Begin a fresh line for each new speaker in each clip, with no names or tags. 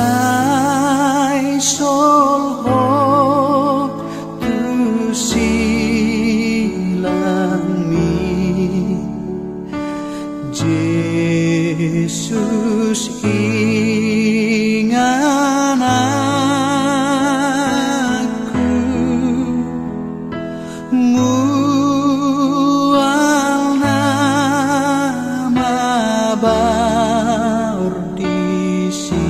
My soul hope to silang mi Jesus ingan aku mual nama bardisi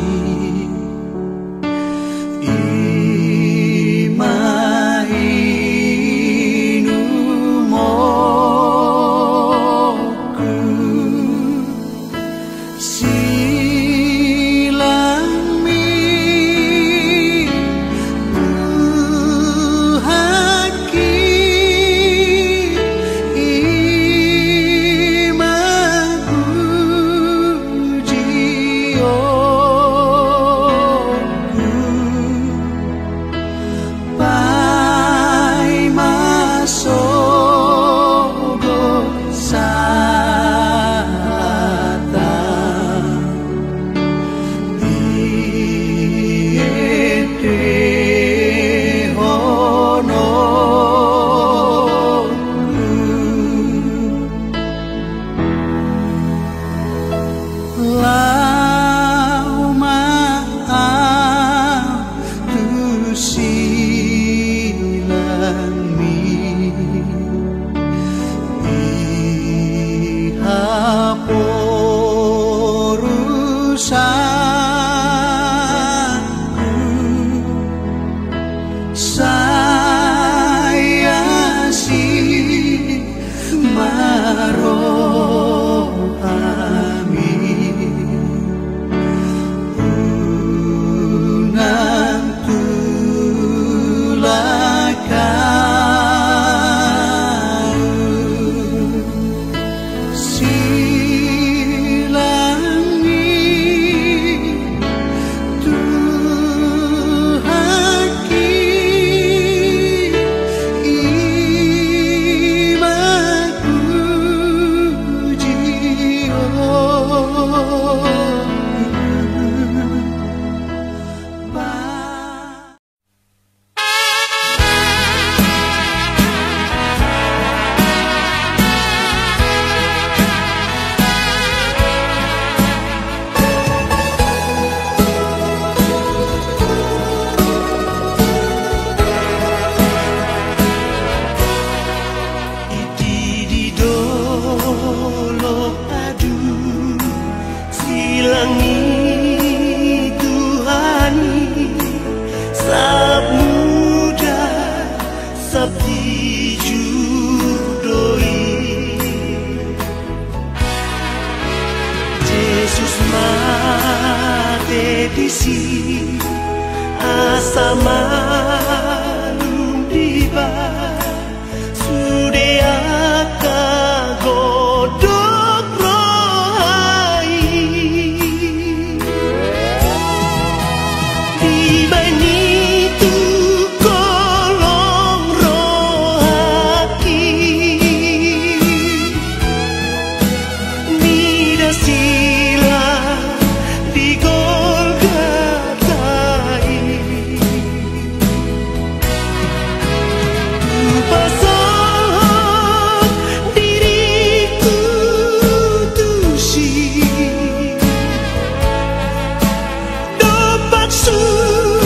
Paksu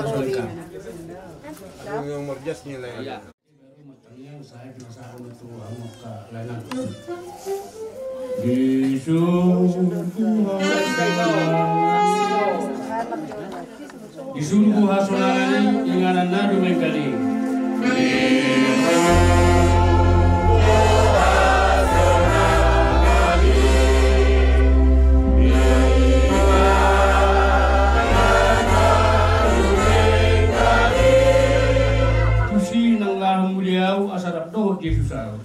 seleka.
Yung merjas nila yan.
Iya. Matangnya saya penasaran itu muka lain. Disuruh hasolan inganan nadu mengkali. Tusi nang lahang muliau asarap doh Yesus au.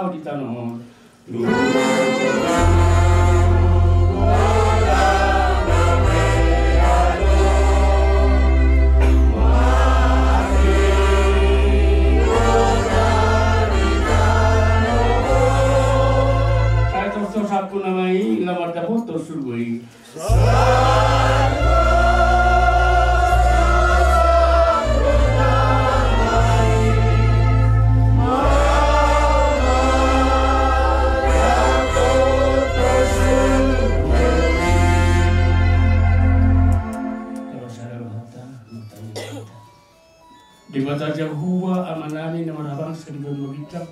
Di tanah. Saya terus aku namai lamar dapat terus surgoi. Di mata Yahuwa amanami na marabang sa libang magitang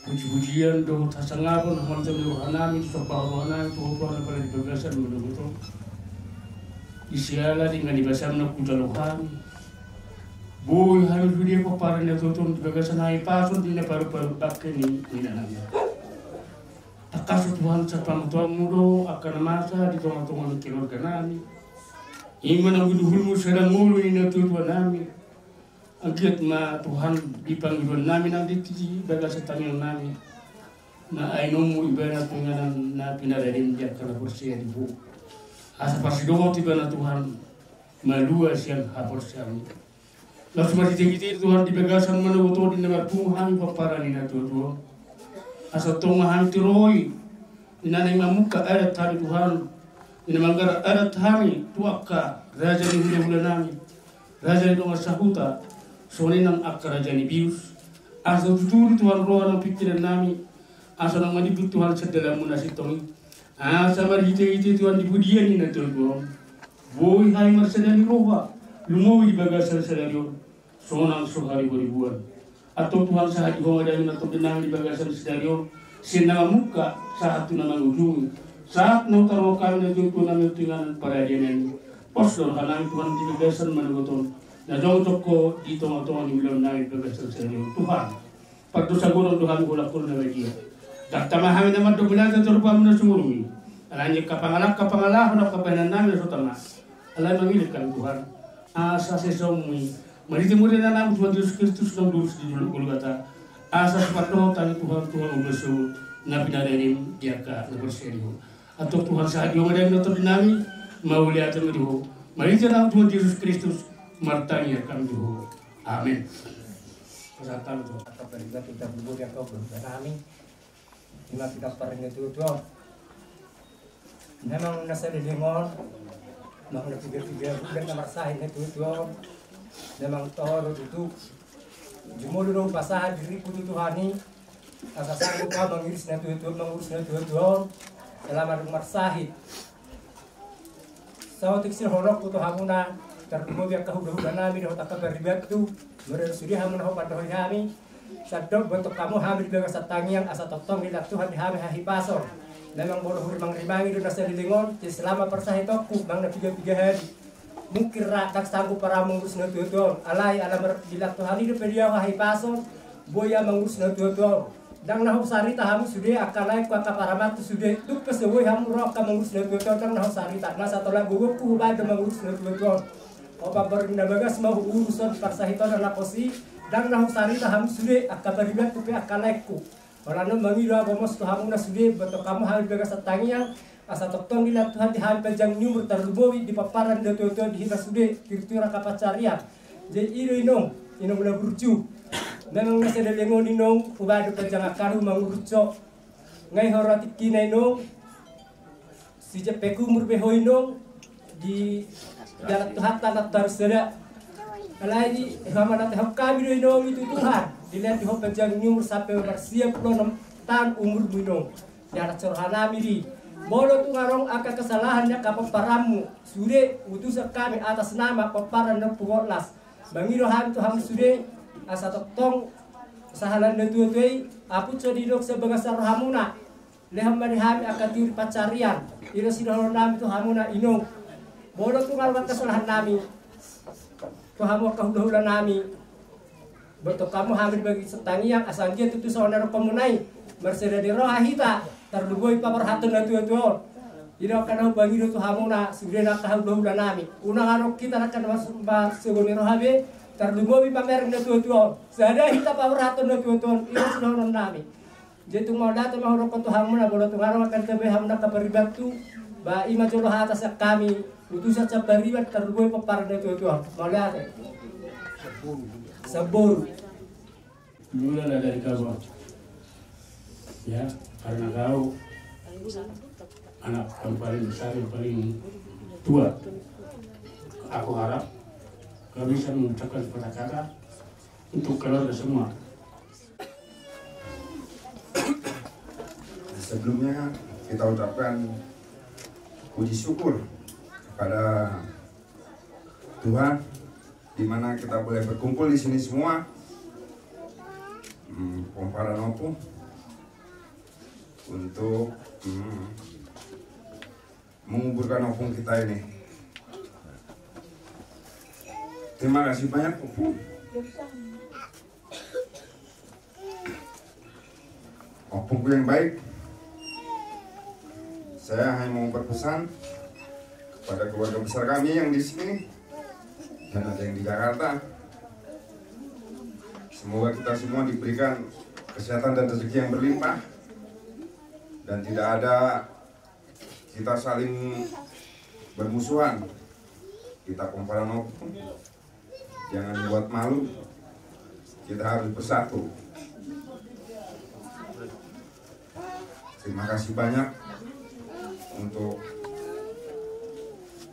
puji-pujian doon tasangapon naman sa luha namin sa paruhan tuhupuan na pala di bagasan mo na ito isiala di nga nibasam na kutaluhan buhay halos hindi ko para na tutong di bagasan na ipason di na paru-paru bakin ni ninanangya takas Tuhan sa pamutuan mo do akan namasa di tunga-tunga ng kilorga namin iman ang guduhul mo sa langulo ni natutuan namin. Agit ma Tuhan di panggilan namin ang diti baga sa tanging namin na ay nomu iba na tunganan na pinadalim diya kalapor siya di bu asa pasidogo tiba na Tuhan malua siyang hapor siya lalu matitigiti Tuhan di bagasan manuto di nabar Tuhan paparani na tuto asa tungahan tiroi inanay mamuka arat tali Tuhan inamanggar arat kami tuaka raja ni hula namin raja ni sahuta soalnya nang akaraja ni bius, asa tutur Tuhan roh nang pikiran nami, asa nang manibut Tuhan sedalam munasib tomi, asa marhite Tuhan dibudian ni natul Tuhan, boy hai marsedani roha, lumowi bagasan sedarion, sonang sohari beribuan, atau Tuhan sahat di ada yang natul denang di bagasan sedarion, sinama muka saat tu nama ujung, saat nau taruh kami natul Tuhan nami tingan para dianen, postor kanang Tuhan di bagasan managoton. Na dong toko dito nga ni bilang namin pagkasal sa inyo Tuhan. Pagdosa gurong Tuhan gulak ko na lagi. Daktamahamin naman do bilang sa turupan mo na sumurumi. Alanya kapangalak na kapanan namin sa tama. Alay mangilit ka Tuhan. Asa sa somi. Maritimurin na namin Tuhan Diyos Kristus ng dulce di Golgata. Asa sa patuhotan Tuhan umaso na pinadalim diya ka na berseryo. At Tuhan sa hadyo nga na ito namin mauliatan mo diho. Maritin ang Tuhan Yesus Kristus martanya kami dulu. Amin. Kesatan itu.
Apabila kita berbuat yang kau berbuat kami, lima kita pernah itu memang nasi dengon, memang tiga bulan nomor sahih itu memang tahu itu jumlah dulu pasah diri putu Tuhani, asal kau mengurus itu dalam nomor sahih. Saat tiksir horok putu hamuna. Terkumpul yang kehudahan nami dah tak beribad tu, mereka sudah hamil hau pada hari kami. Sadok bentuk kamu hamil di bawah satangi yang asa totong di Tuhan di hamil hahi pasor. Memang bodoh mang ribangi do nasi lingon, selama persah itu ku mang na tiga hari. Mungkin tak sanggup para mengurus na tutor. Alai alam di Tuhan itu periau hahi pasor, boya mengurus na tutor. Dang nahau sarita hamu sudah akalai ku akaparamat sudah tu kesewe hamu roh ka mengurus na tutor dang nahau sarita. Nasa tolak guguk ku bada mengurus na tutor. Opa berinda bagas mau urusan parsahito dan lakosi dan nahu sarita ham sude akabaribat kupe akalaiku orang mengira gomos tu hamu na sude betul kamu hal bagas tangiang asa totong di Tuhan di hal pejang nyumur terlubowi di paparan de toto di hita sude kirtura kapacaria jadi inong na burju memang nasa delengon inong ubadu pejang akaru mangurco ngai horati kinai nong si jepeku murbeho inong di jalan Tuhan tanah darusada. Alai di hamana teh kami do inong itu Tuhan. Dilihat di hopejang umur sampai bersiap 6 tahun umur minong. Jarak corhanami di bolo tu ngarong akan kesalahannya kapaparamu. Sude utusan kami atas nama paparan dan pengorlas. Bangiro ham tu ham sude asa tong sahalan detuai apu codidok sebagasar hamuna. Leham mani ham akan tiur pacarian. Iro sidohon nami tu hamuna inong. Bolo tu ngarong kesalahan nami. Kamu kahululan nami, betul kamu hamil bagi setangiang asal dia tutu saudara pemunai, berseda di roh hita, terlugoi pamer hatun dan tua-tua. Ini akan bagi itu hamuna, sudah nak kahululan nami. Unang arok kita akan masuk segoni roh habe, terlugoi pamer dan tua-tua. Sada hita pamer hatun dan tua-tua, ini sudah nami. Jadi mau datang mau rokok tu hamuna, boleh tu ngarok akan tebe hamuna kaperibat tu, ba ima jolo atas kami. Utusan cabaribat terlugoi pamer dan tua-tua. Mau lihat? Sabur.
Mula dari kau, ya karena kau anak yang paling besar yang paling tua. Aku harap kau bisa mengucapkan kata-kata untuk keluarga semua.
Sebelumnya kita ucapkan puji syukur kepada Tuhan, di mana kita boleh berkumpul di sini semua, Pompara Nopo, untuk menguburkan opung kita ini. Terima kasih banyak opung. Opungku yang baik. Saya hanya mau berpesan kepada keluarga besar kami yang di sini dan ada yang di Jakarta. Semoga kita semua diberikan kesehatan dan rezeki yang berlimpah, dan tidak ada kita saling bermusuhan. Kita Pompara Nopo, jangan buat malu, kita harus bersatu. Terima kasih banyak untuk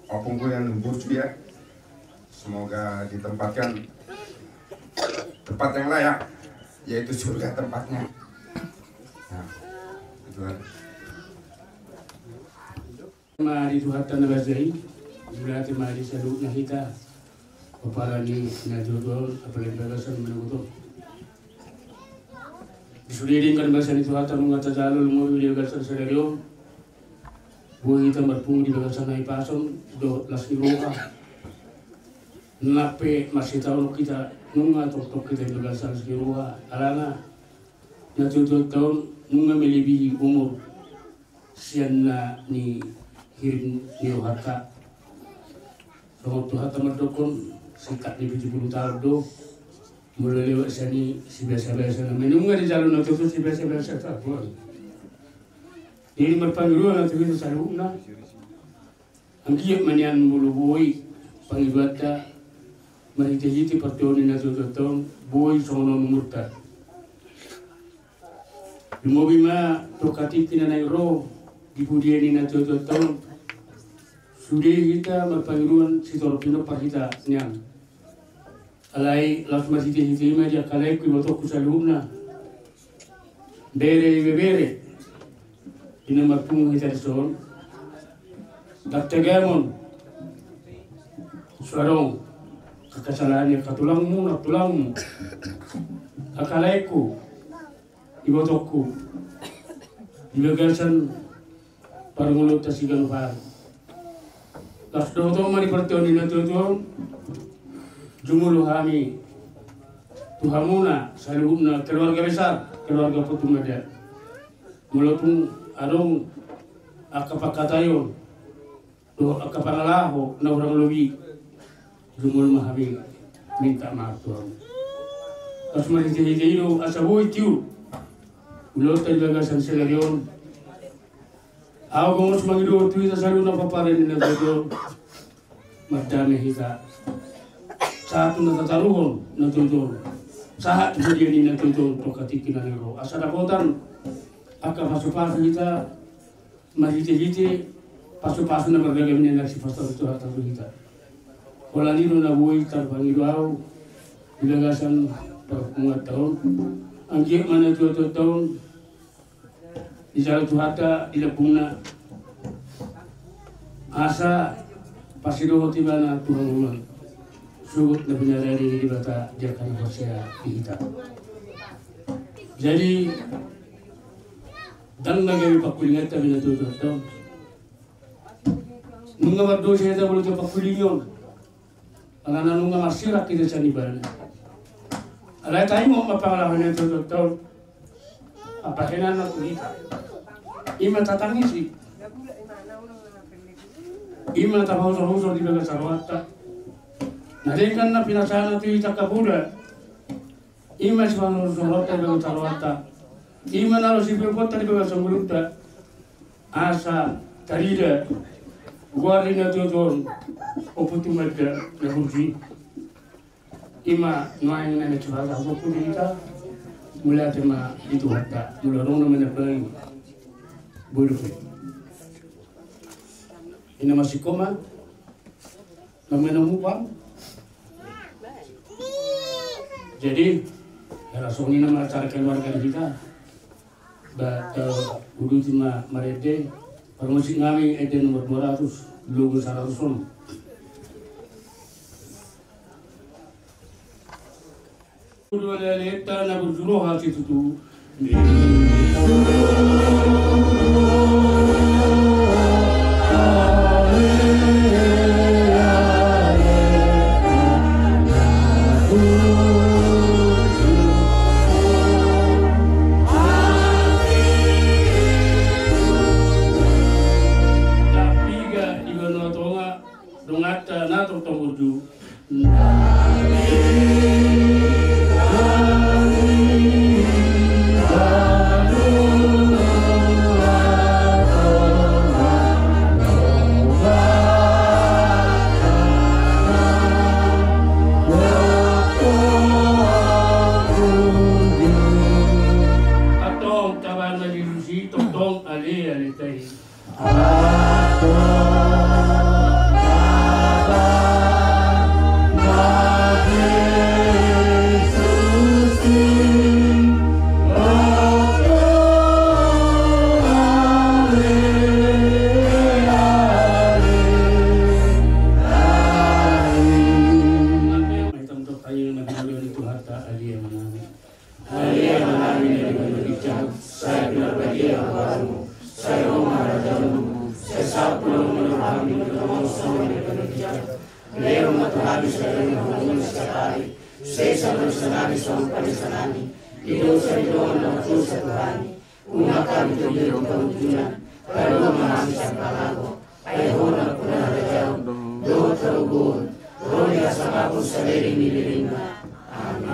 opungku yang burcu ya. Semoga ditempatkan tempat yang layak, yaitu surga tempatnya. Nah, itu kan.
Mari Tuhan tanah bazai, berarti mari saduk nahita, kepala ni najodol, apalagi bagasan menutup. Disudirin bahasa itu hatta mengata jalul mau dia bagasan sederhana. Buah kita berpung di bagasan naik pasong, do las iroka. Nape masih tahu kita nunga tok kita di bagasan sederhana. Alana, najodol tahun nunga melebihi umur sianna ni hirin niyo hatta. Sama tu hatta merdokon sikat di 70 tahun do. Mulai lewat sini si biasa-biasa namanya nunga di jalur itu si biasa-biasa tak boleh. Ini berpanggilan itu kita selalu na. Angkiat manian bulu boy panggilan meriti-hiti pertuan ini tu boy sono murtad. Di mobil mah tokati tina naik roh di budian ini tu sudah kita berpanggilan si torpino parhita nyang. Alai laut masih tinggi aja kalai kui motor kusalumna bere bebere ini marpung kita son dakte gamon suarong kekasalahannya katulangmu nak tulangmu akalaiku ibotokku dibagasan parmulut tasigan par las doto mari pertioni na tuh jumuluh kami tuhamuna saluhuna keluarga besar keluarga Putumada mulutun adong akapakatayon do akapanalaho na orang lebih jumul mahami minta maaf Tuhan pas mariti-hiti itu asaboy tiu ulot tayo bagasan selagyon ako kung mas mangido tuwita saluna paparin na dodo madami hita satu natataruhon natutul saat kemudian ini natutul tokati kinanero asa dakotan aka pasupan kita mahiti-hiti pasu-pasu na magagamin na nagsipastor ito at ang kita. Wala nilo na buhay tarpangilaw, ilagasan mga taon. Ang jik man ito taon, isang tuhata, ilapong na asa, pasiluho tiba na Tuhan ulang. Sugot na pinarari di bata, diakan ko siya kita. Jadi, dan nagawin pakulingat kami natututo. Nung nga magdo siya ito, wala pakulingon. Ang anong nga masirak kita sa nibaran. Alay tayo mo mapangalaman na natututo. Apakinan na kulita. Ima tatangisi. Ima tapaw-tapaw di baga sarwata. Narikan na pinasana ito ita kabuda. Ima si pangurusulota di baga sarwata. Ima nalo si pepota di baga sanguluta. Asa tarida. Guari na tuton. Oputumada na huji. Ima nuayin na nagsibaga. Oputumada. Mula tema itu hatta. Mula rong naman na pang buruk. Ini masih koma. Namanya mupang. Jadi, langsung ini nama cara keluarga kita. Batal udah cuma mereka. Permusik kami ada nomor 200, logo 100. Udah leleta na berjuruh hati itu.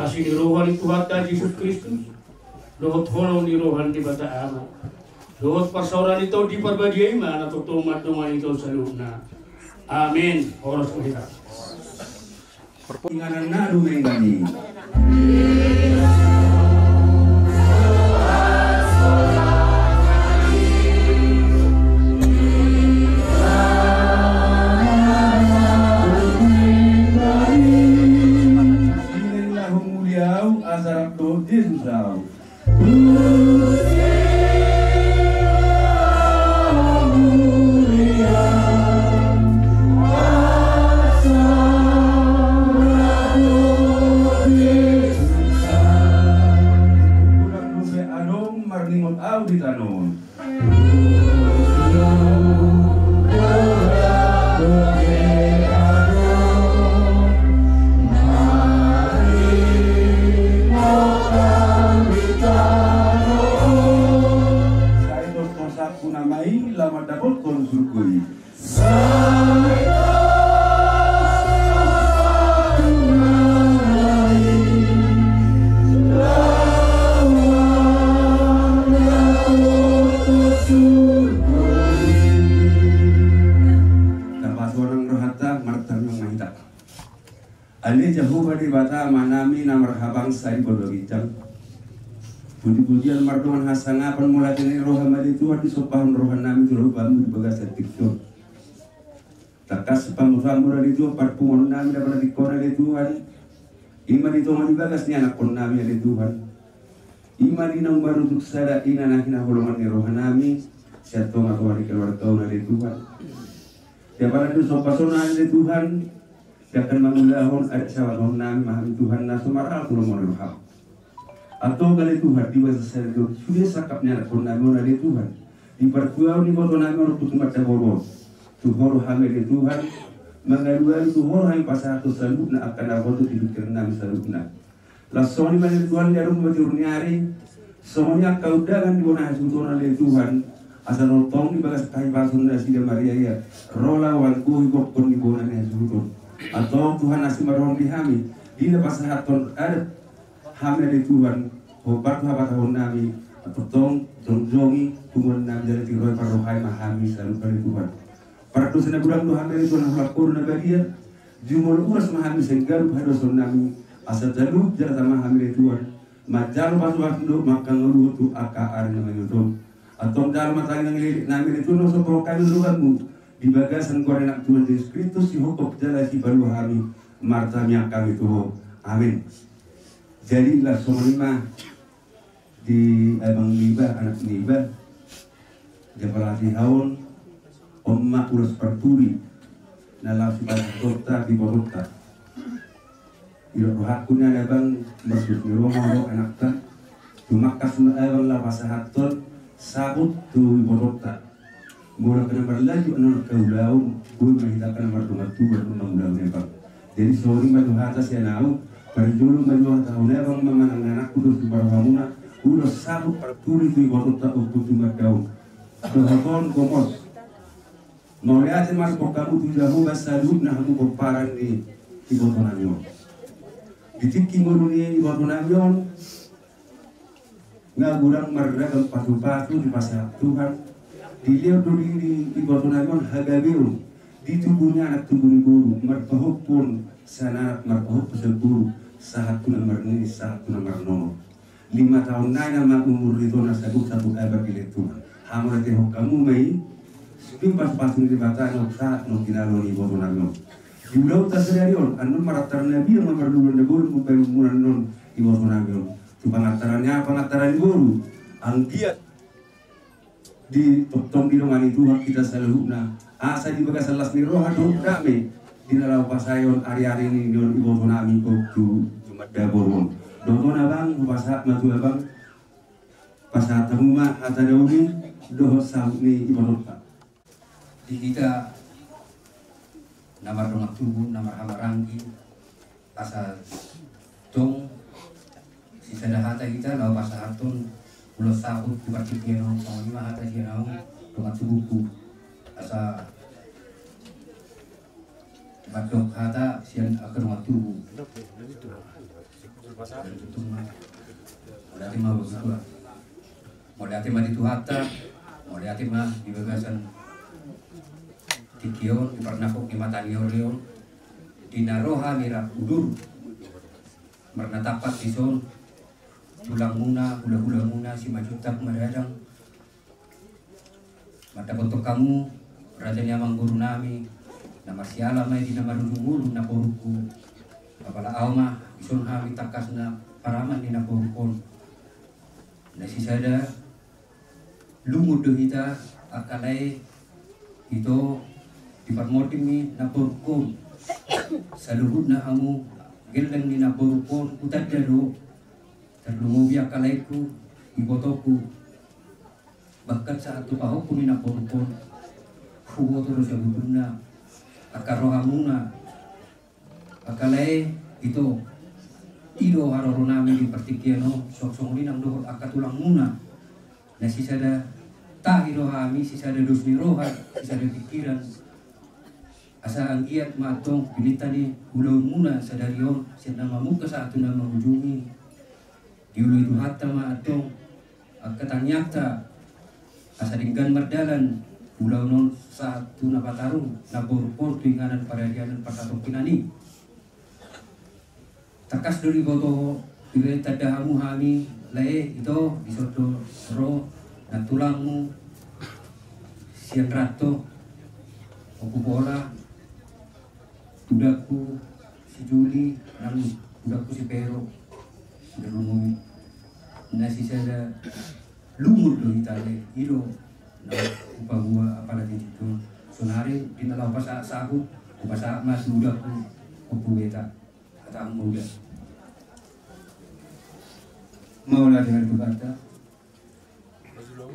Asih di rohan itu Tuhan Yesus Kristus, dohot holong di rohan di bata ama, dohot persaudaraan itu di perbadiai mana atau tomat doman itu saluna. Amin. Horos kita.
Perpenganan na lumengani. Ali jauh badi bata manami na marhabang sai bodogicang. Puji-pujian marduan hasanga pan mula kini roha mali Tuhan di sopahan rohan nami tu roha bamu di bagas tiktur. takas pamuramu dari Tuhan parpungan namin dapat dikora dari Tuhan iman itu manibagasnya anak pun namin dari Tuhan iman inang baru untuk sada ina nakina holongan ni rohan namin siya to nga tuwari keluar tahun dari Tuhan tiap ada itu sopasona dari Tuhan dia akan mengulahon ada sawahon namin mahami Tuhan na sumaral tulong mo roham atau kali Tuhan di bahasa saya itu sudah sakapnya anak pun namin dari Tuhan di pertuau ni boto namin orang putus mata boros Tuhor hamil Tuhan mengaduan Tuhor yang pasal tu salubna akan awal tu dipikir namin salubna lasoni mali Tuhan dia rumah nyari semuanya kau dangan di bona hasuntonan dari Tuhan asal notong di bagas kai pasun dari Sida Maria ya rola wan ku ikut pun di bona ni hasunton atau Tuhan nasi marong di hami di pasal haton ada hamil dari Tuhan hobat habat tahun nami atau tong jongi tumun nam jadi tiroi parohai mahami salub dari Tuhan para dosa na bulan Tuhan dari Tuhan hulapur na bagia jumul uras mahami senggaru hadoson nami asal jaluk jalan sama hamil Tuhan majal pas-pas maka ngeluh tu akaar namanya tu atau dalam mata yang nami itu no sopo kayu luanmu di bagasan korenak Tuhan Yesus Kristus si hokop jalan si baru hami martanya kami tu amin jadilah somalima di abang niba anak niba japalati haun Omma ulas perturi nalasu pada kota di Borota. Ilo rohakunya labang bersus miromo anak ta. Cuma kasuna abang la pasahaton sabut tu Borota. Mula kena berlaju anak kaulau, gue menghitakan nomor tu berunang ulang nebang. Jadi sorry maju atas ya nau, perjulu maju tahun abang memanang anak kudus di barhamuna, ulas sabut perturi tu Borota untuk cuma daun. Rohakon komos. Mauliatin mas kamu tujahu basalub nah kamu komparan ni ibotonamion. Ditiki nguruni ibotonamion ngagurang merdagang patu-patu di pasar Tuhan. Dilihat dulu di ibotonamion hagabiun di tubuhnya anak tubuh guru merpahuk pun sana merpahuk pasal guru saat tuna merni saat tuna mernono 5 tahun na nama umur itu nasabuk satu abad di Tuhan. Hamurati kamu mai Pimpas pasung di bata noksa nokinalo ni boto nagno. Julau tasarion anu maratar nabi yang memerlukan debur mupayumunan non di boto nagno. Tu pangataran guru anggiat di tong di rumah itu kita selalu na asa di bagas salas ni roha do dame di dalam pasayon ari-ari ni di boto nami ko tu cuma daboron. Doto na bang pasak matu abang pasak tamuma ata dauni doh sam ni iboto di kita namar dongak tubuh, namar hamarangi pasal tong sisa dahata kita lau pasal hatun ulos sahut diparti piano sama lima hata sianau dongak tubuhku asa badok hata sian akan dongak tubuh modal timah begitu lah modal timah di tuhata modal timah di bagasan Tikion, di pernapok di mata lion di naroha mirap udur merna tapat di son tulang muna, hula-hula muna si majutak madadang mata bentuk kamu raja nyamang guru nami nama siala mai di nama dulu na poruku apala auma ison hami takas na paraman di na porukon na sisada lumud kita akalai itu di parmotim ni naporukon saluhud na hamu gelang ni naporukon utad dado terlumubi akalaiku ibotoku bahkan saat tu pahok ni naporukon hubo terus ya buduna akarohamuna akalai itu ido haroro nami di pertikiano sok-sok ni nang dohor akatulang muna na sisada tahiro hami sisada dusni roha sisada pikiran asa anggiat matong pilitani ulau muna sadarion siat nama muka saat tu nama ujungi diulu itu hatta matong akatanyakta asa dinggan merdalan ulau non saat tu nama tarung naporpor tuinganan paradianan patatong kinani takas dari boto pilih tadahamu hami lae itu disoto ro na tulangmu siang rato oku bola
Budakku si Juli, namun budakku si Pero sudah ngomong nasi saya lumut loh itali ilo na upah gua apa nanti itu sonari dinalaw pa sa ako upasa mas budakku kupugeta kata ang muda maulah dengan berkata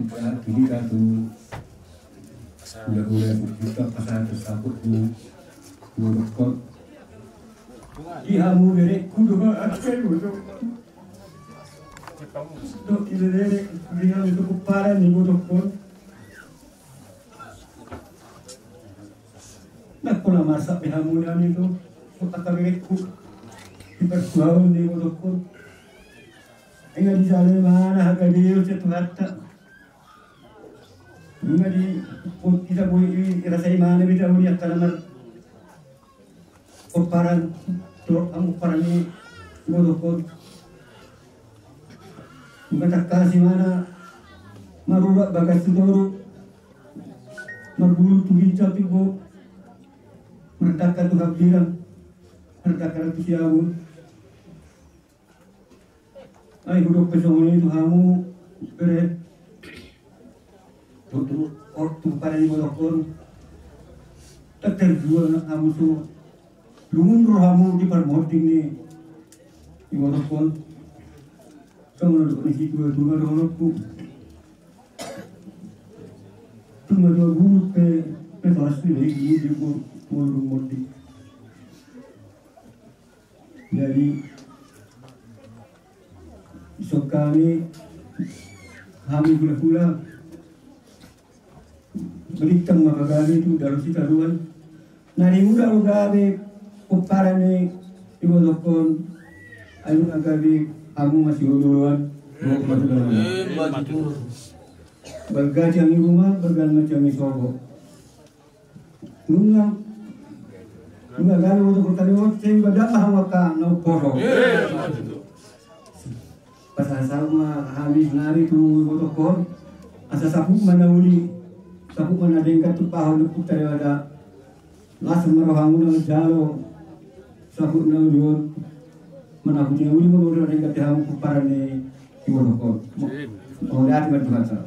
kita kini ratu udah kita pasal tersabut tu dokter ihamu dari kudu akan untuk dok ini dari dia untuk kuparan ni dokter nak pola masak ihamu ni tu kita kagak ku kita kuau ni dokter ingat di jalan mana harga dia tu hatta ingat di kita boleh rasa mana kita boleh akan kuparan ang kuparan ni dokter Magkatasi mana marura bagas tudoro marbulu tugin capi ko merdaka tu habdiran merdaka tu siawu ay hudok pesongoni tu hamu bere tu ortu para ni bolokon tak terjual nak hamu tu lumun rohamu di permoting ni bolokon kamu nak pergi dua orang tu, cuma dua guru pe pasti lagi dia mau mati. Jadi sekali kami pula berikan makagali itu dari kita luar. Nari udah kami kuparan ibu dokon, ayu kami kamu masih duluan, bergajang di rumah, bergan macam ni sobo. Nunga kalau untuk bertanya, saya berdah hawaka no poro. Pasal sama habis nari tu protokol, asa sabuk mana uli, sabuk mana dengkat tu pahal putar ada, langsung merohamu nang jalo, sabuk nang jod. Mana punya uli mau udah dengan kamu kuparan ni ibu doktor. Oh lihat berbaca.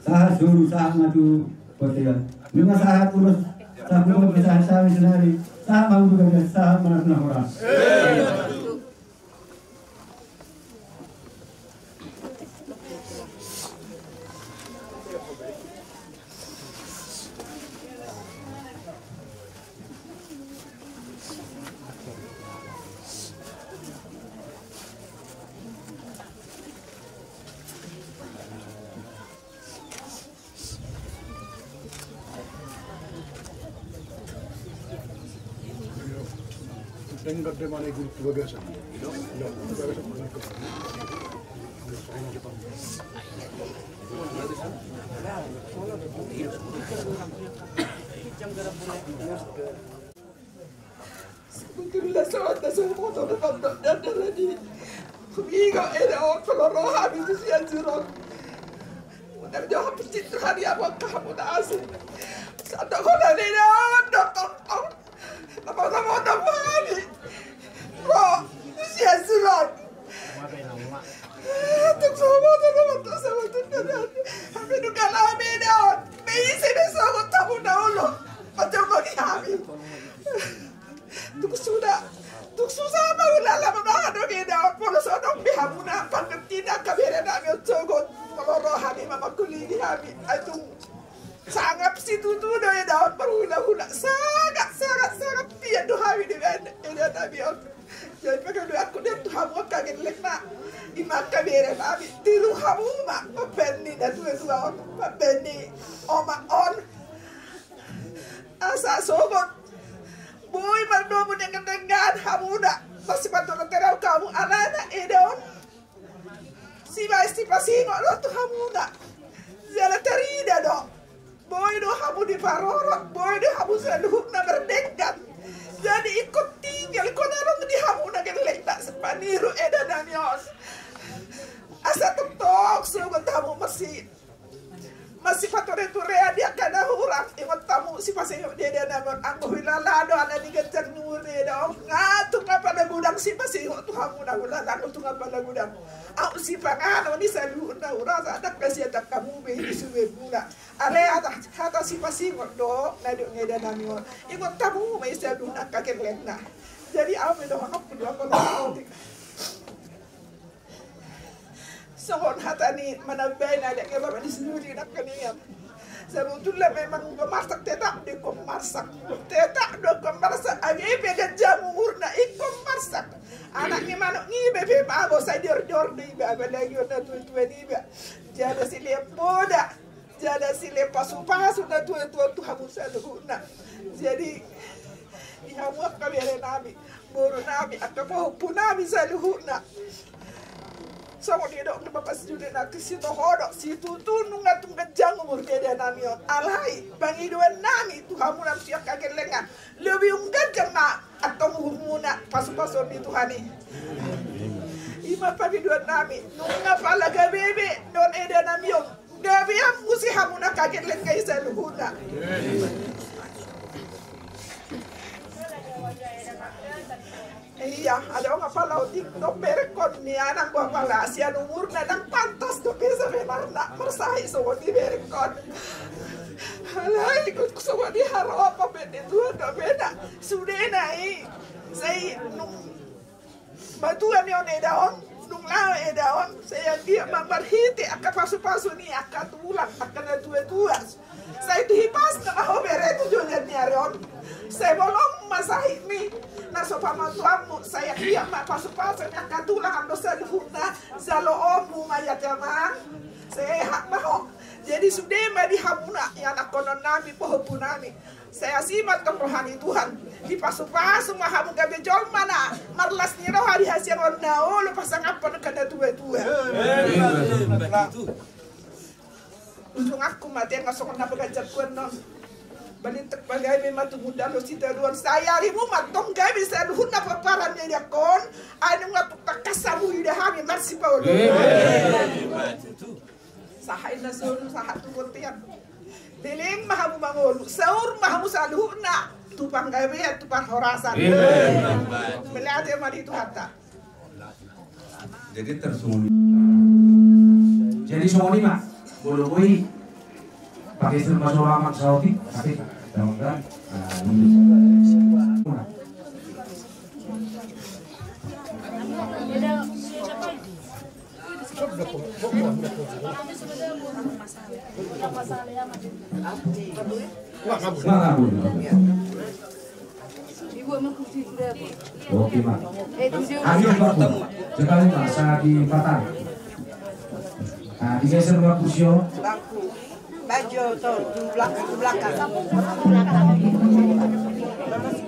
Sah suruh sah maju hotel. Lima saat urus sah mau bisa sah sendiri. Sah mau juga sah mana orang.
Tengok dia mana guru bagasan.
Alhamdulillah saat semua tu dapat dan lagi. Kumiga ada orang kalau habis tu sian zurok. Mudah jawab percit hari apa kamu dah asing. Saat kau dah lihat doktor. Apa ni? Bro, sian zurok. Tu semua tu sama tu dah. Kami tu kalau kami dah. Mesti besok aku tahu dahulu. Macam bagi kami. Tuk sudah maulala mamahado gina polo so dong bihamuna pantina kabere na mi otsogot maloro hami mamakulini hami atung sangat situ tu do ya dapat berhula-hula sangat pian do hami di ben ina tabi ok jadi pakai do aku dia tu hamu kaget lekna ima kabere hami tiru hamu ma papenni da tu so papenni oma on asa sogot boy mardomo dengan hamuda masih patut terau kamu alana edon si pasingo lo tu hamuda jala terida do boy do hamu di parorot boy do hamu sanduh na berdekat jadi ikut tinggal konarong di hamuda gelek tak sepaniru edan namios asa tutok sugot hamu masih patut itu rea dia kada hurang ingat hamu si pasengok dia nagon anggo hilalado ana di gencer nur dia ngatung apa na gudang si pasengok tu hamu na hilalado tu apa na gudang au si pangano ni salu na urasa adak kasi adak kamu be isuwe bula ale hata si pasengok do na do ngeda nami ingot tamu mai salu na kakelena jadi ame do hakap do apa na sohon hatani manabay na dia kaya ba di sinuri nak kaniyan. Sebetulnya memang memasak tetak di komarsak. Tetak do komarsak agi beda jamu murna ikon marsak. Anaknya manuk ni bebe mabo saya jor di bebe lagi ona tua ni be. Jada sile poda. Jada sile pasu-pasu na tua tu hamu saya tuhuna. Jadi ihamu kabere nami. Buru nami akapo punami saya tuhuna. Sama dia dok bapak sudah nak situ hodok situ tu nunga tungga jangan murkeda namion alai bangi dua nami tu kamu nam siap kaget lengan lebih unggat jangan atau muhumuna pasu-pasu di Tuhani ima pagi dua nami nunga pala gabebe don eda namion gabe am musi hamuna kaget lengan isa luhuna iya, ada orang apa lautik do berekon ni anak gua pala sia umur nadang pantas do bisa bemarna mersahi semua di berekon. Halai ikut semua di haro apa beda dua do beda sudah naik saya nung batuan yang edaon nung lao edaon saya dia mambarhiti akan pasu-pasu ni akan tulang akan dua saya dihipas ke maho bere itu jualan nyarion saya bolong masahi mi na sopa matuamu saya kia mak pasu-pasu akan tulang dosa dihuna zalo omu mayat jamang saya hak maho jadi sudah di hamuna yang nak konon nami pohon nami saya simat ke rohani Tuhan di pasu-pasu mahamu gabe jol mana marlas ni roh hari hasil onao lu pasang apa nak kena tua-tua ujung aku mati yang ngasok na pagajat ko non balitak bagay may matumuda lo si taruan saya rimu matong gay bisa luhun na paparan niya kon ano nga pagkakasamu ida hami marsi pa ulo sahay na solo sa hatugot yan diling mahamu mangolo saur mahamu sa luhun na tupang gabi at tupang horasan melihat yang mali itu hatta
jadi tersembunyi
jadi semua ini mak boleh pakai serba solamak saudi tapi jangan oke mak ayo bertemu sekali mak saat di Batam. Nah, digeser Mbak Pusio.
bangku baju tuh di belakang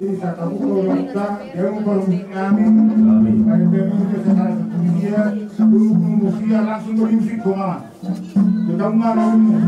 Bisa tahu kalau kita yang kalau kami baik dari sekarang dunia sebelum musia langsung bermusik doa. Kita mengalami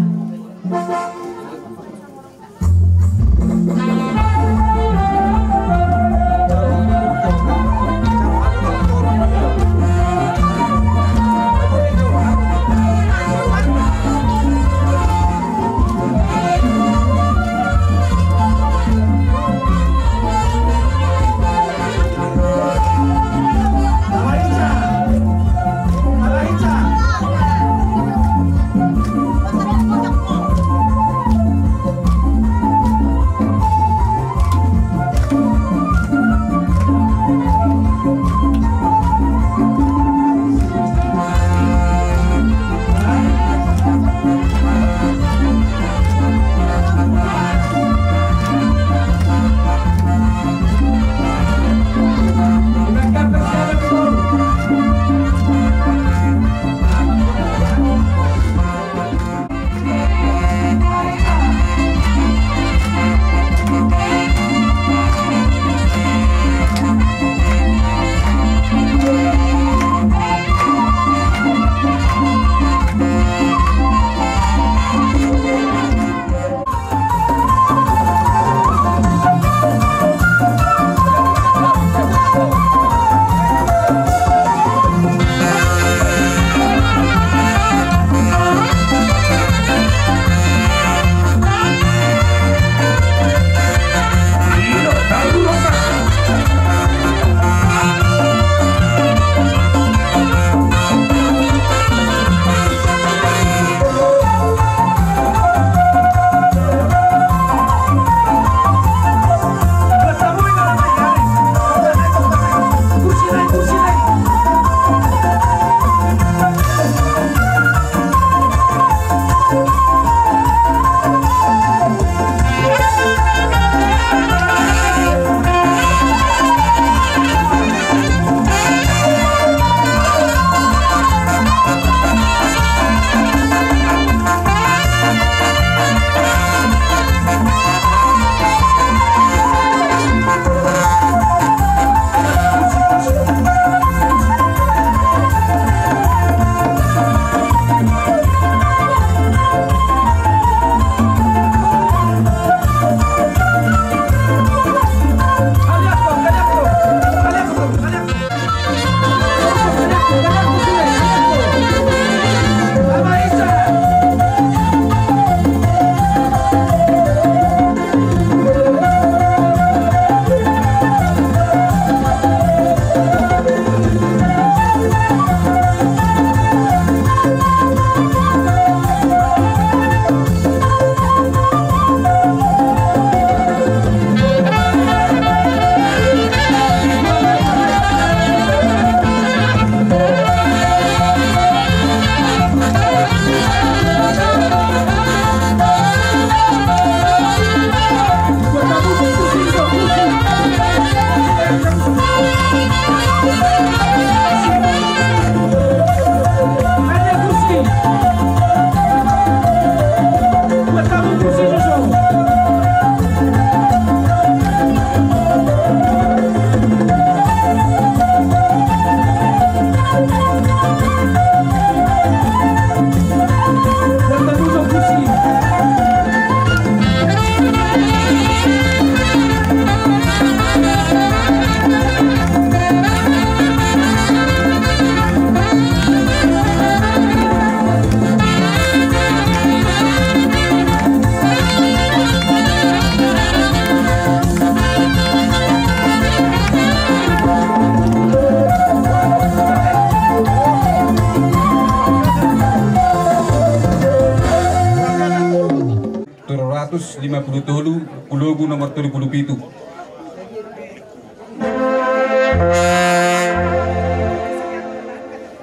157 Pulogu nomor 37.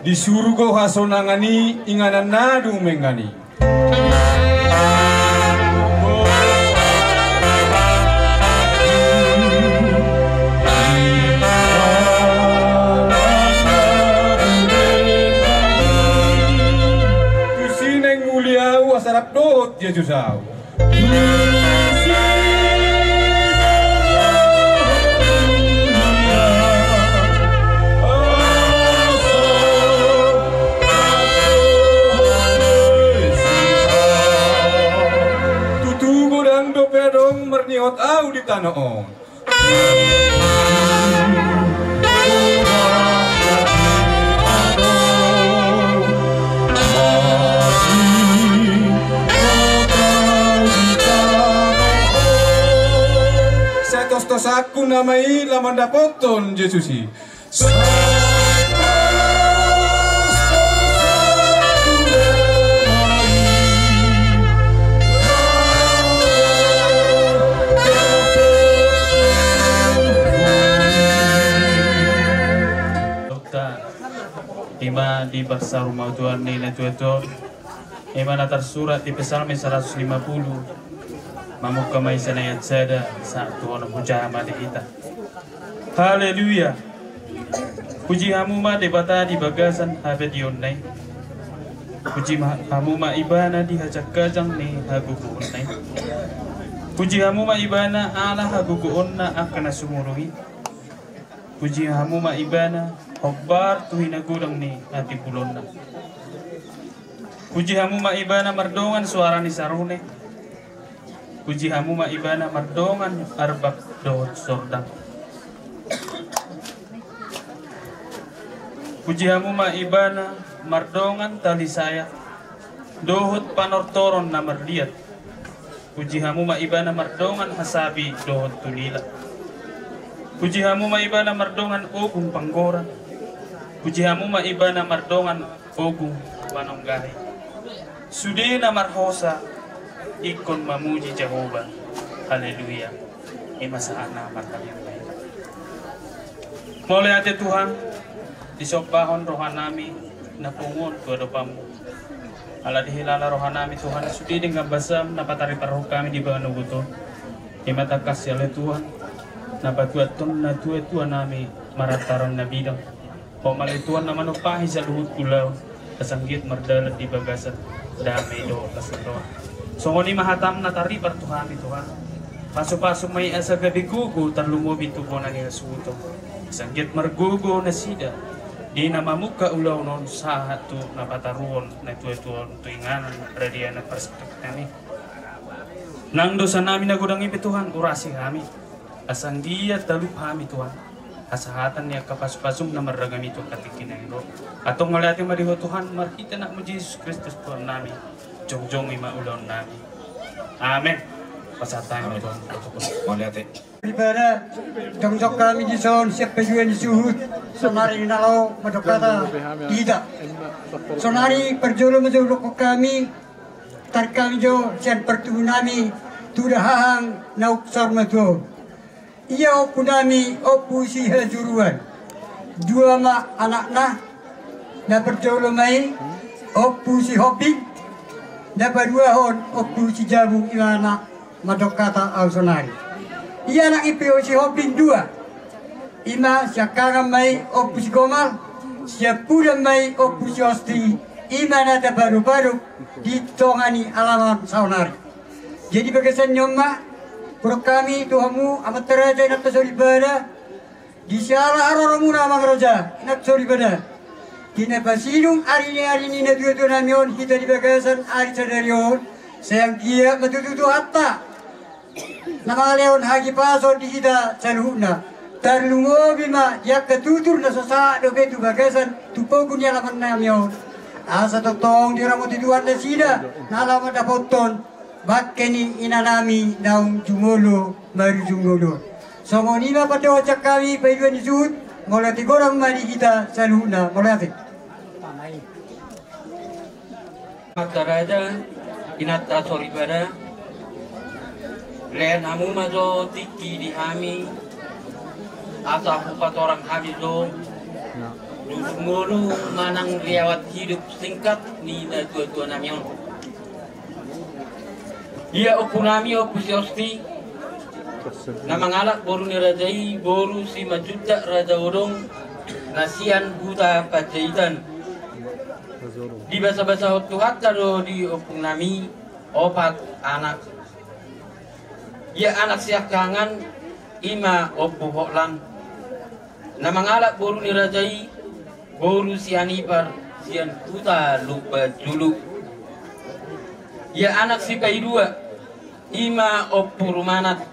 Disuruh kau hasonangani inganan nadu mengani. Tusineng muliau asarap dot Yesus au. Merniot au di tanah om. Setos-tos aku namai laman dapoton Yesusi.
Ima di bahasa rumah Tuhan ni na tuato ima na tersurat di Psalm 150 mamuka may sanayat sada sa Tuhan pujama di kita. Haleluya. Puji hamuma di bata di bagasan habet yonnay. Puji hamuma ibana di hajak kajang ni haguguon nay. Puji hamuma ibana ala haguguon na akan sumurui. Puji hamuma ibana hobbar tuhina gudang ni hati pulon na. Puji hamuma ibana mardongan suara ni sarune. Puji hamuma ibana mardongan arbak dohot sordang. Puji hamuma ibana mardongan tali saya dohot panortoron na mardiat. Puji hamuma ibana mardongan hasabi dohot tulila. Puji hamuma ibana mardongan ogung panggora. Puji hamuma ibana mardongan ogung panonggahi. Sudena marhosa ikon mamuji Jehovah. Haleluya. Imasana martabian. Mulai ate Tuhan disopahon rohanami napungon kuadopamu. Ala dihilala rohanami Tuhan sudi dengan basam napatari paruh kami di bawah nubuto. Imata kasih oleh Tuhan. Napatuaton na tuan nami marataran na bidang. Pamalituan na manupahi sa luhut kulaw. Kasanggit mardalat di bagasan. Damay do kasaro. So kung mahatam na taribar Tuhan Tuhan. Paso-paso may asa gabi gugo tarlumobi tubo na niya suto. Kasanggit margugo na sida. Di na mamuka ulaw non sa hatu na pataruon na tuwan tuinganan radian na perspektif kami. Nang dosa namin na gudang ibi Tuhan urasi kami. Asang dia talup kami Tuhan. Asahatan niya kapas-pasum na maragami ito katikinayro. Atong malati mariho Tuhan, markita na mo Jesus Kristus Tuhan namin. Jong-jong imaulaw namin. Amen. Pasatay mo Tuhan. Malati.
Ibadah jong-jong kami di son siap pejuan di suhud. Sonari nalaw madokata tidak. Sonari perjolo majolo ko kami. Tar kami jo sian pertubuh nami. Tudahang nauksar mato. Iya opu nami opu si hajuruan. Dua mak anakna na berjolo mai opu si hobi. Na berdua hon opu si jamu ilana madokata au sonari. Iya nak ipio si hobi dua. Ima siakaram mai opu si gomal. Siapudan mai opu si hosti. Ima nata baru-baru ditongani alaman sonari. Jadi bagasan nyoma Kurang kami Tuhanmu amat teraja nak tasori ibadah di siala aroramu nama geroja nak tasori ibadah kina pasilung hari ini na dua namion kita di bagasan hari sadarion sayang dia matututu hatta nama leon hagi pason di kita caluhna tarlungo bima yak ketutur na sosa do betu bagasan tupogun ya laman namion asa totong di ramu tuduan na sida na laman dapoton Bakeni inanami naung jumolo mari jumolo. Songonima pada wajak kami payuan disud ngolati gorang mari kita saluna ngolati.
Matarada inata soribara Len hamu mazo tiki di hami asa pupat orang habis do duduk mulu manang liawat hidup singkat ni na tua-tua namion. Ia opu nami opu si osti na mangalak boru ni rajai boru si majuta raja odong nasian buta pajaitan di basa-basa hotu hatta do di opu nami opat anak. Ia anak siak kangan ima opu hoklan na mangalak boru ni rajai boru si anipar sian kuta lupa juluk. Ia anak si paidua ima opu rumanat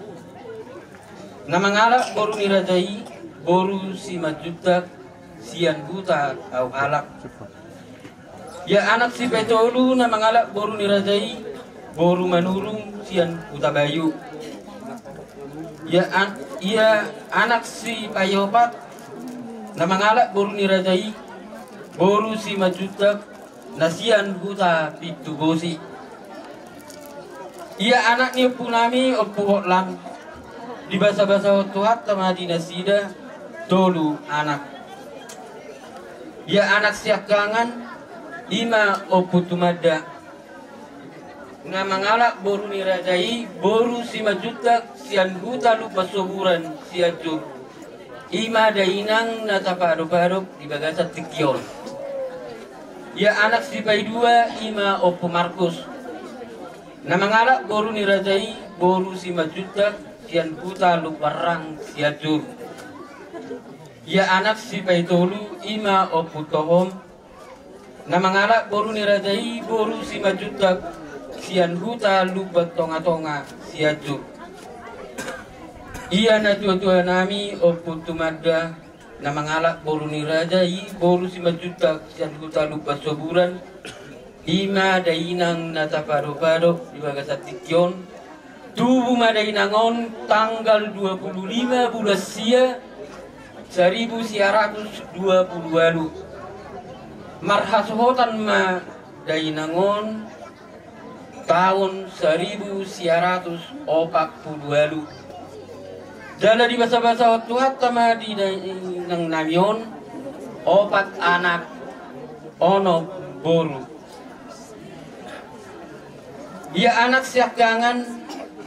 na mangalak boru ni rajai boru si majutak sian kuta au halak. Ia anak si paitolu na mangalak boru ni rajai boru manurung sian kuta bayu. Ia anak si payopat na mangalak boru ni rajai boru si majutak nasian huta pitu bosi. Ia anak ni punami opu hoklan di basa-basa hotuhat tamadi nasida tolu anak. Ia anak siak kangan ima opu tumada na mangalak boru ni rajai boru si majutak sian huta lupa soburan si ajur ima dainang na tapadop-padop di bagasat tikion. Ia anak si paidua ima opu Markus na mangalak boru ni rajai boru si majutak sian huta lupa rang si ajur. Ia anak si paitolu ima opu Tohom na mangalak boru ni rajai boru si majutak sian huta lupa tonga-tonga si ajur. Ia na tua-tua nami opu tumada na mangalak boru ni rajai boru si majutak sian huta lupa soburan ima dainang na tapado-pado di bagasat tikion tubuh madainangon tanggal 25 bulan sia 1920 marhasohotan ma dainangon tahun 1940 jala di basa-basa waktu hatta ma di nang namion opat anak ono boru. Ia anak siak kangan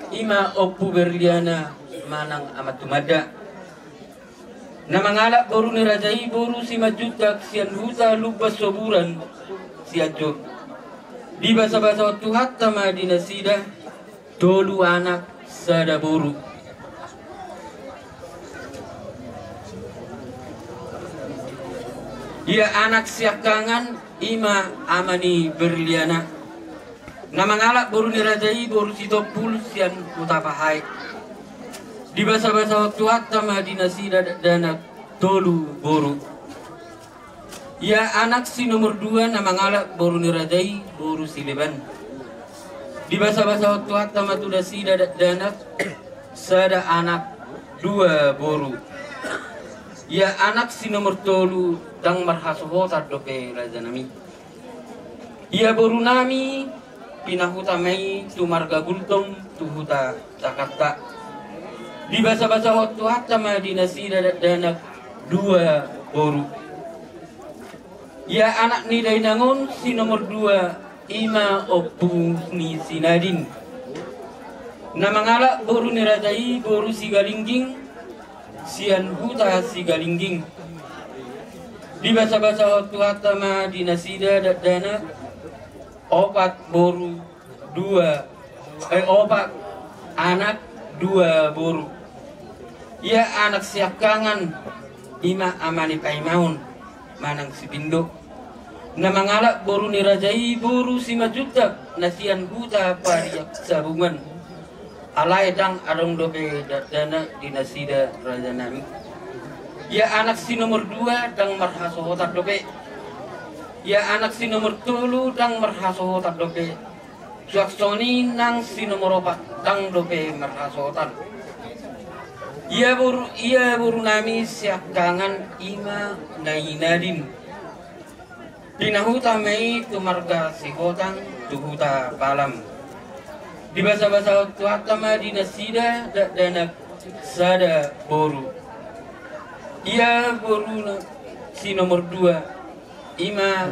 ima opu berliana manang amat tumada na mangalak boru ni rajai boru si majutak sian huta lupa soburan si ajur. Di basa-basa waktu hatta ma di nasida tolu anak sada boru. Ia anak siak kangan ima amani berliana na mangalak boru ni rajai boru si topul sian utapahai. Di basa-basa waktu hatta ma di nasida dana tolu boru. Ia anak si nomor 2 na mangalak boru ni rajai boru si leban. Di basa-basa waktu hatta ma tu nasida dana sada anak 2 boru. Ia anak si nomor tolu dang marhasohota dope raja nami. Ia boru nami pinahuta mai tu marga gultong tu huta Jakarta. Di basa-basa waktu hatta ma di nasida dana 2 boru. Ia anak ni dainangon si nomor 2 ima opu ni sinadin na mangalak boru ni rajai boru si galingging sian huta si galingging. Di basa-basa waktu hatta ma di nasida dana opat boru 2 opat anak 2 boru. Ia anak siak kangan ima amani paimaun manang si bindo na mangalak boru ni rajai boru si majutak nasian huta pariak sabungan alai dang adong dope dana di nasida raja nami. Ia anak si nomor 2 dang marhasohotak dope. Ia anak si nomor 3 dang marhasohotak dope. Suaksoni nang si nomor 4 dang dope marhasohotan. Ia boru nami siak kangan ima nainadin. Pinahuta mai tu marga si hotang tu huta palam. Di basa-basa waktu hatama dinasida danak sada boru. Ia boru si nomor 2 ima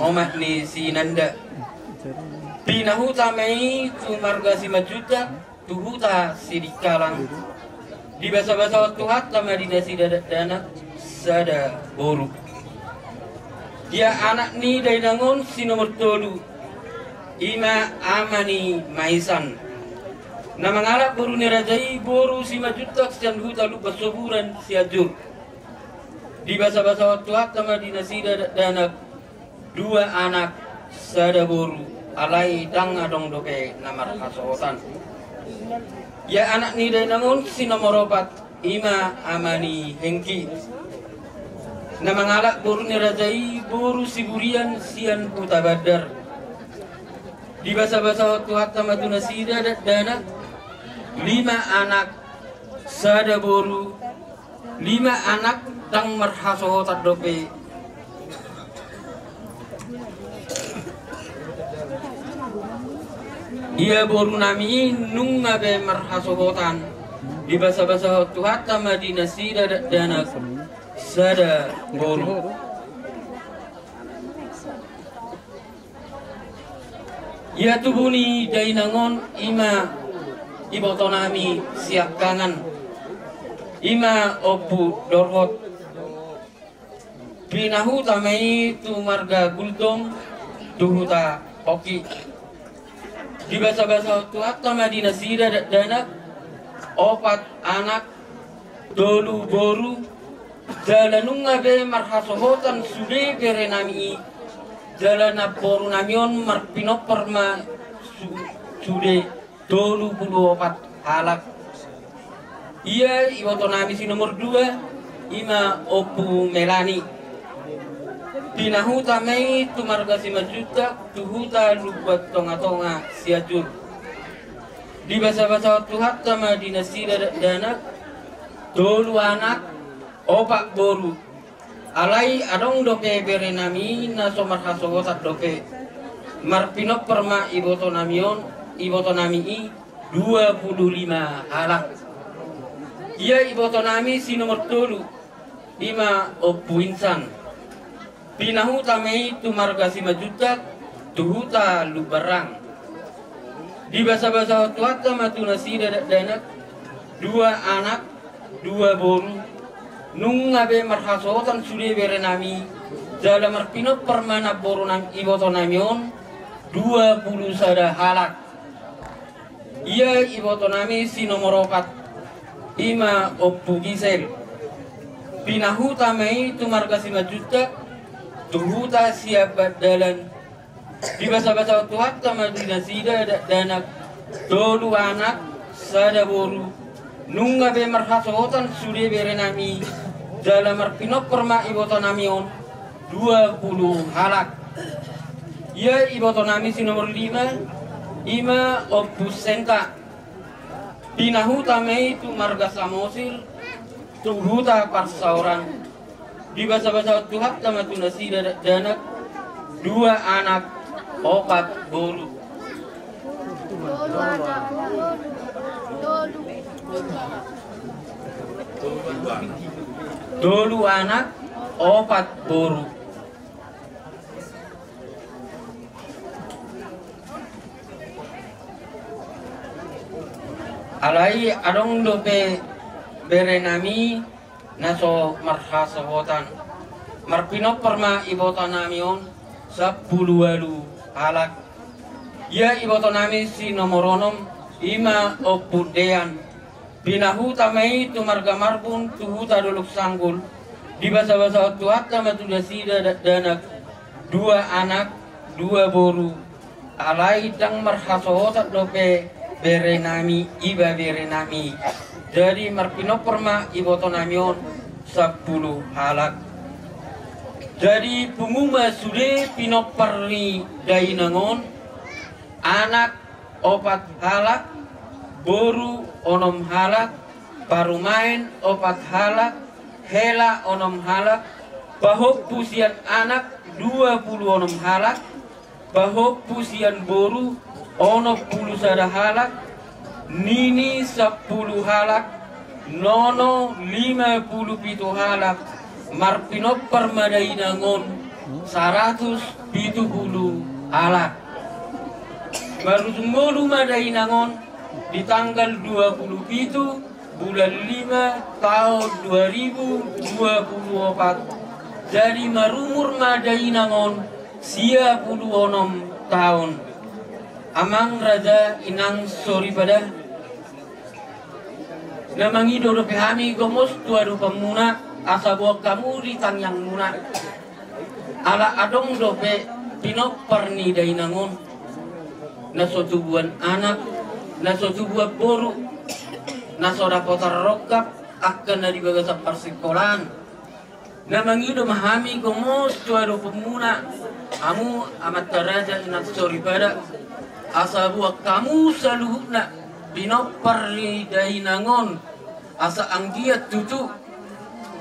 omat ni si nanda. Pinahuta mai tu marga si majuta tuhuta si dikalang. Di basa-basa waktu hatama dinasida danak sada boru. Dia anak ni dari nangon si nomor 3 ima amani maisan. Nama ngalak boru ni rajai boru si majutak sian huta lupa soburan si ajur. Di basa-basa waktu hatama dinasida danak 2 anak sada boru alai dang adong dope namar kasotan. Ya anak ni dari nangon si nomor 4 ima amani hengki. Nama ngalak boru ni rajai boru si burian sian huta badar. Di basa-basa waktu hatama dinasida danak 5 anak sada boru 5 anak dang marhasohotat dope. Ia boru nami nunga be marhasohotan. Di basa-basa waktu hatama dinasida danak sada boru. Ia tubuni dainangon ima ibotonami siap kangan ima opu dorhot. Pinahu tamai tu marga guldong duhuta oki. Di basa-basa waktu hatama dinasida danak 4 anak dolu boru jalanunga be marhasohotan sude berenami jalan boru namion marpinopper ma sude 24 halak. Ia iwotonami si nomor 2 ima opu melani. Pinahu tamai tu marga si majuta tuhuta lubat tonga-tonga siajur. Di basa-basa waktu hatama dinasida danak 2 anak 4 boru alai adong dope berenami naso marhasogotat dope marpinop perma ibotonamion ibotonami 25 halak. Ia ibotonami si nomor 3 ima opu insan. Pinahu tamai tu marga si majutak tuhuta lubarang. Di basa-basa waktu hatama dinasida danak 2 anak 2 boru nunga be marhasotan sude berenami dalam marpino permana boru nam ibotonamion 20 sada halak. Ia ibotonami si nomor 4 ima opu gisel. Pinahu tamai tu marga si majutak tuhuta siap badalan. Di basa-basa waktu hatama dinasida danak 2 anak sada boru nunga be marhasotan sude berenami dalam marpinop perma ibotonamion 20 halak. Ia ibotonami si nomor 5 ima opus senta. Pinahu tamai tu marga samosir tuhuta parsauran. Di basa-basa waktu hatama dinasida danak 2 anak 4 boru. Dolu anak 4 boru. Alai adong dope berenami naso marhasohotan marpino perma ibotanamion 10 halak. Ia ibotonami si nomoronom ima opudean. Pinahu tamai tu marga marbun tuhuta doluk sanggul. Di basa-basa waktu hatama dinasida danak 2 anak 2 boru alai dang marhasohotat dope berenami iba berenami. Jadi marpino perma ibotonamion 10 halak. Jadi penguma sude pinoperni dainangon anak 4 halak boru 6 halak parumain 4 halak hela 6 halak bahok pusian anak 26 halak bahok pusian boru ono 10 sada halak, nini 10 halak, nono 57 halak, marpinopper madainangon 170 halak. Baru sungguh madainangon di tanggal 27 bulan 5 tahun 2024. Jadi marumur madainangon 96 tahun. Amang raja inang sorry pada namangi dodo pehami gomos tuadu pemuna asa buat kamu di tangyang muna ala adong dope pinok perni dainangon naso tubuan anak naso tubuan boru naso dapotar rokap akan dari bagasa persikolan namangi do mahami gomos tuadu pemuna amu amat taraja inang sorry pada asa buat kamu saluhna pinok perni dainangon asa anggiat tutu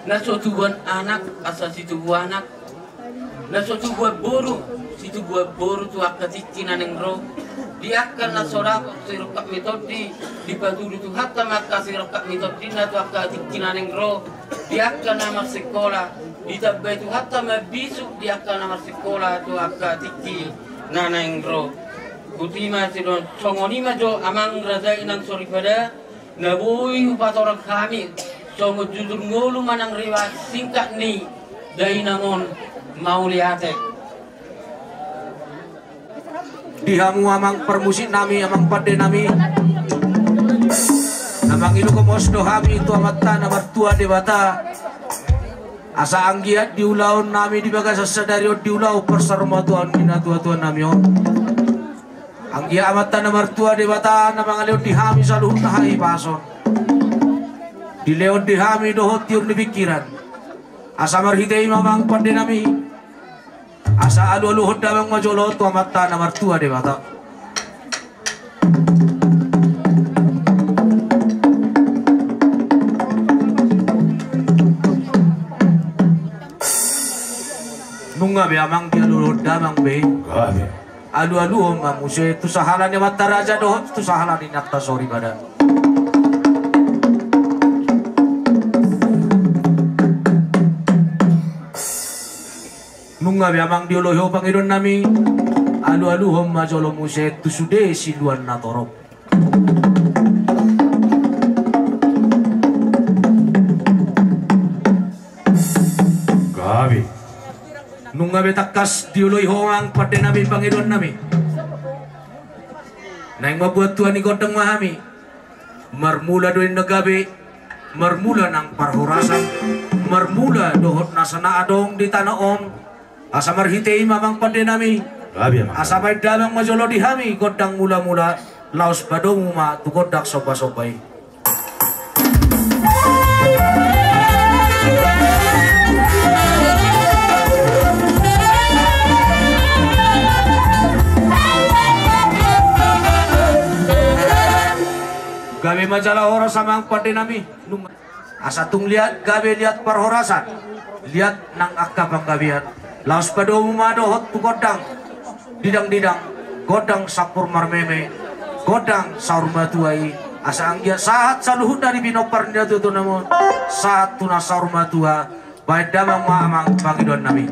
naso tubuan anak asa situ buah anak naso tubuan boru situ buah boru tu akatikinan yang roh dia akan naso dapat sirokak metodi di padu tu hatta maka sirokak metodi na tu akatikinan yang roh dia akan nama sekolah di tabbai tu hatta mabisuk dia akan nama sekolah tu akatiki nana yang roh kutima sidon songonima jo amang raja inang sorry pada naboy upatorag kami songo jujur ngulu manang riwat singkat ni dainangon mauliate
dihamu amang permusik nami amang pade nami namang ilu komos dohami itu amata namar tua dewata asa anggiat diulaun nami di bagas sadario diulau persarma tuan mina tua nami o anggia amata namar tua dewata namang aleo dihami saluhun nahai pason di leon dihami dohot tiur di pikiran asa marhitei mamang pande nami asa alu hodamang majolo tu amata namar tua dewata nunga be amang dia alu hodamang be alu om mamuse tu sahalan ni mata raja dohot tu sahalan ni nakta sorry pada nunga be amang dia loho pangiron nami alu om majolo muse tu sude siluan natorop gabi nunga be takas diuloy hoang pada nami pangiron nami naing mabuat tuan ni godang mahami marmula doin nagabe marmula nang parhorasan marmula dohot nasana adong di tanah om asa marhitei mamang pada nami asa baik dalang majolo dihami godang mula-mula laos badomu ma tu godak soba-sobai gabe majalah horas sama ang pade nami asa tung lihat gabe lihat parhorasan lihat nang akabang gabian laos padomu madohot tu godang didang godang sapur marmeme godang saur matuai asa anggia saat saluhut dari binopar dia tu namun saat tuna saur matua baik damang amang pangidon nami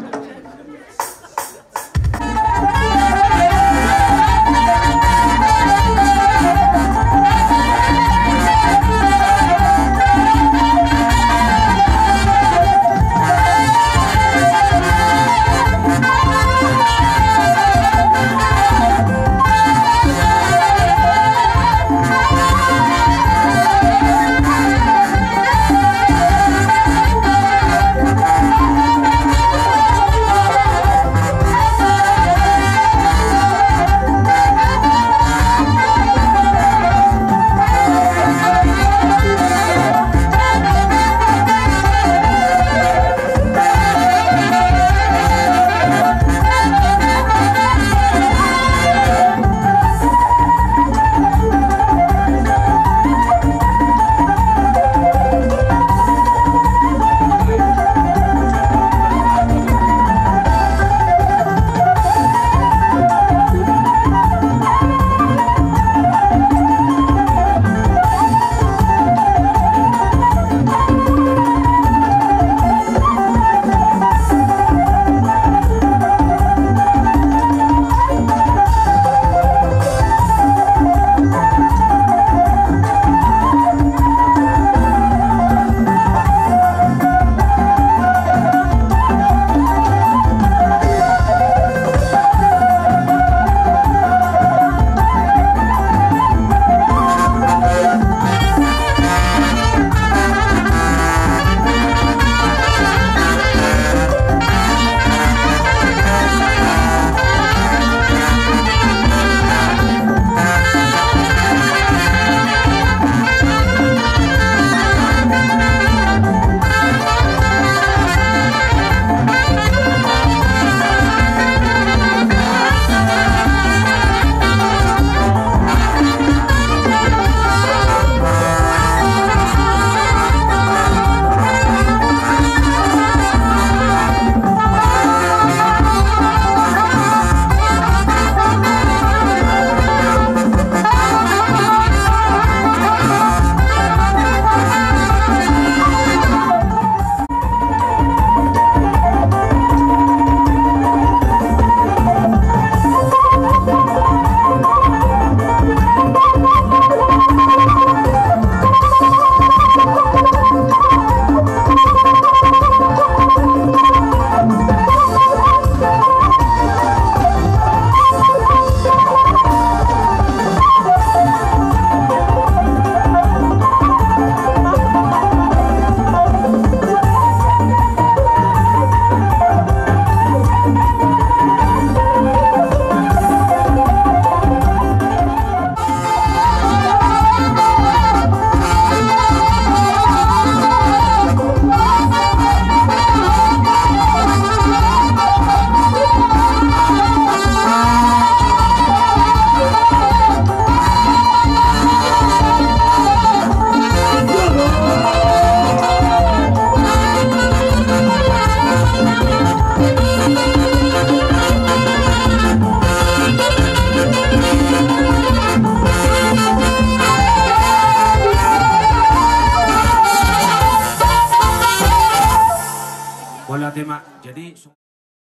tema. Jadi